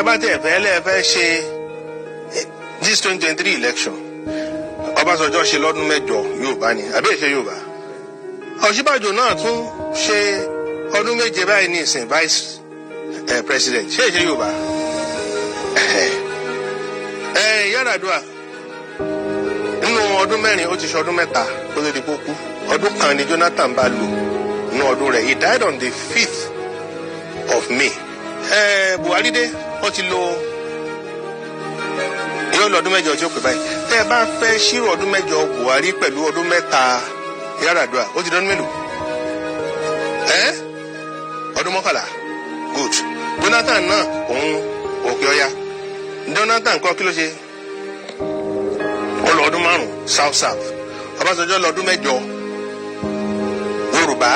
bá tẹ̀ fẹ́ lẹ́ẹ̀fẹ́ ṣe this 2023 election Ọbásanjọ́ ṣe lọ́dún mẹ́jọ Yorùbá ni àbí èṣe Yorùbá Ọ̀ṣínbàjò náà tún ṣe ọdún méje báyìí ní ìsìn vice president ṣé èṣe Yorùbá Yar'Adua nínú ọdún mẹ́rin ó ti ṣe ọdún mẹ́ta kó tó di kó kú ọdún kan ni Jonathan bá lò nínú ọdún rẹ̀ he died on the 5th of May Buhari dé ó ti lò yóò lọ ọdún mẹ́jọ tí ó pè báyìí tẹ́ ẹ bá fẹ́ ṣírò ọdún mẹ́jọ Buhari pẹ̀lú ọdún mẹ́ta Yar'Adua ó ti dán mélòó ọdún 11 good Jonathan náà òun òkè ọya Jonathan kọ́ kí ló ṣe ó lọ ọdún 5 south Ọbásanjọ́ lọ ọdún mẹ́jọ Yorùbá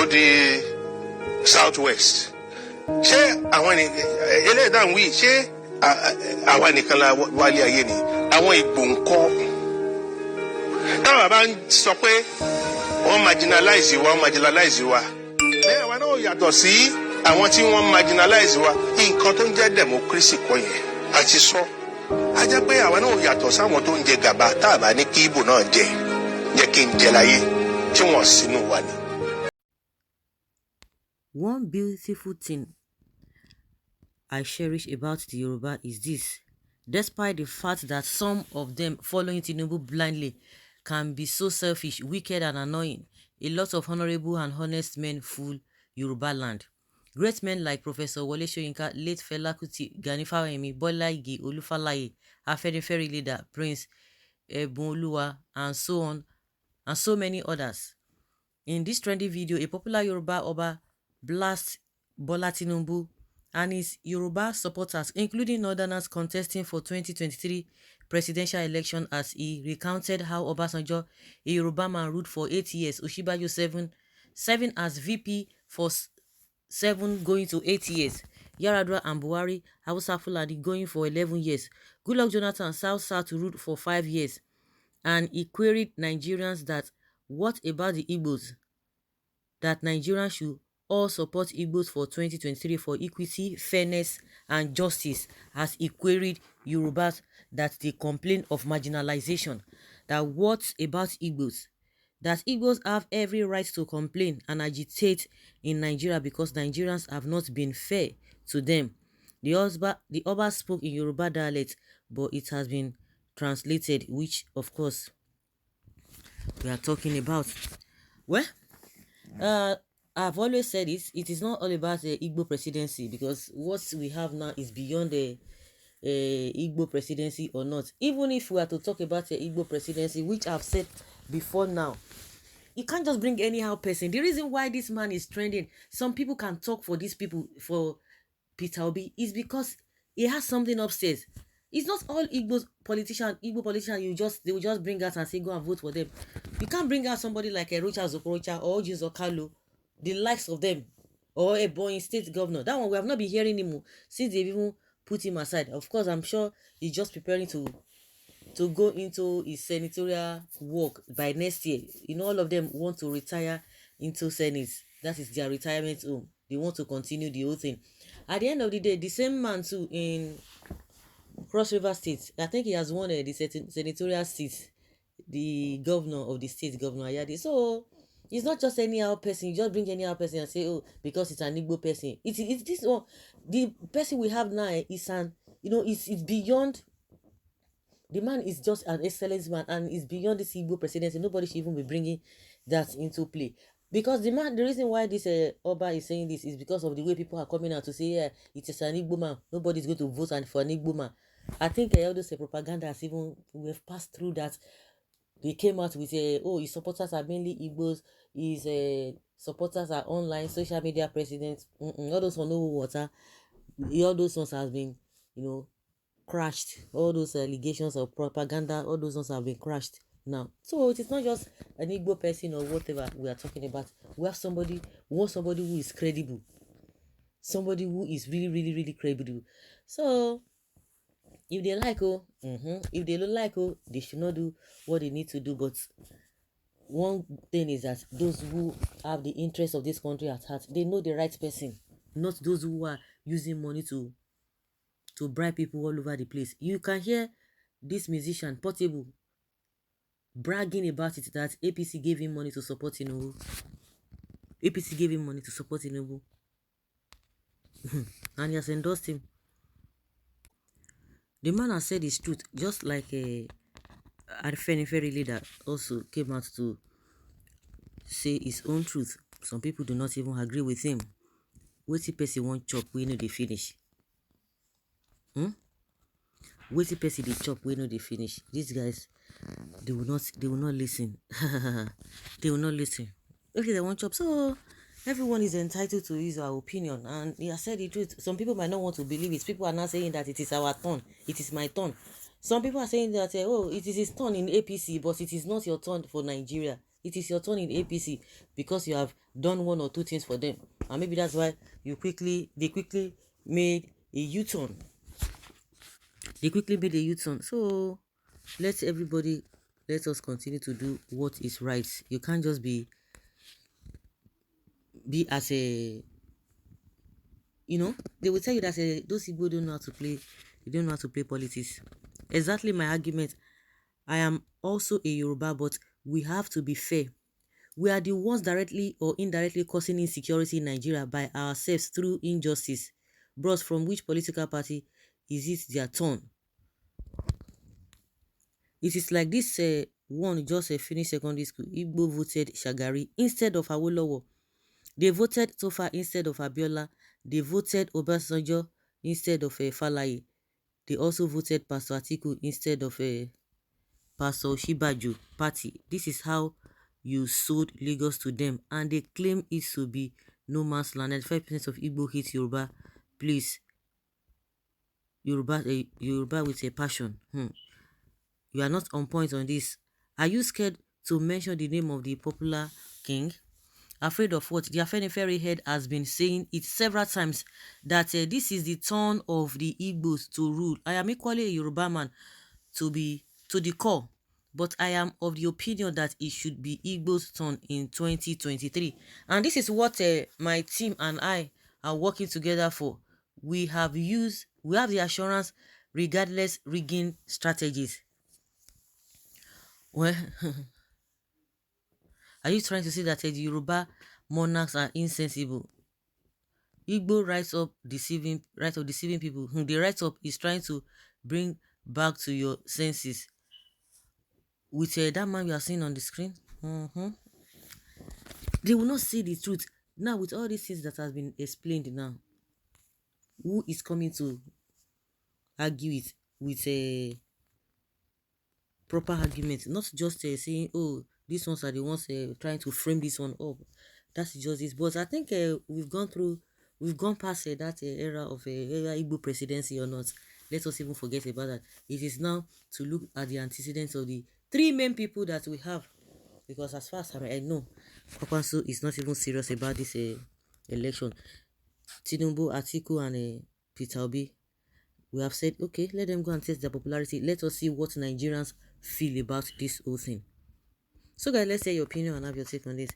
ó di south west ṣé àwọn eléyìí dáhùn wí ṣé àwa nìkan la wálé ayé ni àwọn Ìgbò ńkọ́ táwọn bá ń sọ pé wọ́n marginalize wa bẹ́ẹ̀ àwa náà yàtọ̀ sí àwọn tí wọ́n marginalize wa nǹkan tó ń jẹ́ democracy kọ́ yẹn àti sọ á jẹ́ pé àwa náà yàtọ̀ sáwọn tó ń jẹ gàba tá a bá ní kí Ìgbò náà jẹ́ kí n jẹ láyé tí wọ́n sínú wa ni. One beautiful thing I cherish about the Yoruba is this. Despite the fact that some of them following Tinubu blindly can be so selfish, wicked and annoying, a lot of honorable and honest men fool Yoruba land. Great men like Professor Wole Soyinka, late Fela Kuti, Gani Fawemi, Bola Ige, Olufalaye, Afenifere leader Prince Ebunoluwa, and so on, and so many others. In this trendy video, a popular Yoruba Oba blasts Bola Tinubu and his Yoruba supporters, including Northerners contesting for 2023 presidential election, as he recounted how Obasanjo, a Yoruba man, ruled for 8 years, Osinbajo serving as VP for 7 going to 8 years, Yar'Adua and Buhari, Hausa Fulani, going for 11 years, Goodluck Jonathan, South ruled for 5 years, and he queried Nigerians that what about the Igbos? That Nigerians should all support Igbos for 2023 for equity, fairness, and justice, as he queried Yorubas that they complain of marginalization. That what about Igbos? That Igbos have every right to complain and agitate in Nigeria because Nigerians have not been fair to them. The Oba spoke in Yoruba dialect, but it has been translated, which of course we are talking about. Well, I've always said it is not all about the Igbo presidency, because what we have now is beyond the Igbo presidency or not. Even if we are to talk about the Igbo presidency, which I've said before now, you can't just bring anyhow person. The reason why this man is trending, some people can talk for these people, for Peter Obi, is because he has something upstairs. It's not all Igbo politicians, they will just bring out and say go and vote for them. You can't bring out somebody like a Rocha Zokorocha or Oji Zokalo, the likes of them, or a boy state governor. That one we have not been hearing him since they've even put him aside. Of course, I'm sure he's just preparing to go into his senatorial work by next year. You know, all of them want to retire into Senate. That is their retirement home. They want to continue the whole thing. At the end of the day, the same man too in Cross River State, I think he has won the senatorial seat, the governor of the state, Governor Ayade. So it's not just any other person. You just bring any other person and say, oh, because it's an Igbo person. It's this one. The person we have now is it's beyond. The man is just an excellent man, and it's beyond this Igbo presidency. Nobody should even be bringing that into play. Because the reason why this Oba is saying this is because of the way people are coming out to say, yeah, it is an Igbo man. Nobody's going to vote for an Igbo man. I think all those propaganda has even, we have passed through that. They came out with his supporters are mainly Igbos. His supporters are online, social media presidents. All those on no water. All those ones have been, crashed. All those allegations of propaganda, all those ones have been crashed now. So it is not just an Igbo person or whatever we are talking about. We have somebody who is credible. Somebody who is really, really, really credible. So if they like, if they don't like, they should not do what they need to do. But one thing is that those who have the interest of this country at heart, they know the right person, not those who are using money to to bribe people all over the place. You can hear this musician, Portable, bragging about it that APC gave him money to support Tinubu. APC gave him money to support Tinubu. And he has endorsed him. The man has said his truth, just like a Arifeniferi leader also came out to say his own truth. Some people do not even agree with him. Wetin person wan chop wey no dey finish? Wetin person dey chop wey no dey finish? These guys, they will not listen. They will not listen. Okay, they won't chop. So everyone is entitled to his opinion, and he has said the truth. Some people might not want to believe it. People are not saying that it is our turn. It is my turn. Some people are saying that oh, it is his turn in APC, but it is not your turn for Nigeria. It is your turn in APC because you have done one or two things for them, and maybe that's why they quickly made a U-turn. They quickly made a U-turn. So let us continue to do what is right. You can't just be as a, they will tell you that those people don't know how to play. They don't know how to play politics. Exactly my argument. I am also a Yoruba, but we have to be fair. We are the ones directly or indirectly causing insecurity in Nigeria by ourselves through injustice. Bros, from which political party is it their turn? It is like this one just finished secondary school. Igbo voted Shagari instead of Awolowo. They voted Tofa instead of Abiola. They voted Obasanjo instead of Falaye. They also voted Pastor Atiku instead of Pastor Oshibaju party. This is how you sold Lagos to them, and they claim it to be no man's land. 95% of Igbo hate Yoruba. Please, Yoruba with a passion. You are not on point on this. Are you scared to mention the name of the popular king? Afraid of what? The Afenifere head has been saying it several times that this is the turn of the Igbos to rule. I am equally a Yoruba man to the core, but I am of the opinion that it should be Igbo's turn in 2023. And this is what my team and I are working together for. We have the assurance regardless rigging strategies. Well, are you trying to say that the Yoruba monarchs are insensible? Igbo rise up deceiving people. The rise up is trying to bring back to your senses. With that man we are seeing on the screen, they will not see the truth. Now, with all these things that has been explained now, who is coming to argue it with a proper argument? Not just saying, oh, these ones are the ones trying to frame this one up. That's just this. But I think we've gone past that era of whether Igbo presidency or not. Let us even forget about that. It is now to look at the antecedents of the three main people that we have. Because as far as I know, Kwankwaso is not even serious about this election. Tinubu, Atiku, and Peter Obi, we have said, okay, let them go and test their popularity. Let us see what Nigerians feel about this whole thing. So guys, let's hear your opinion and have your take on this.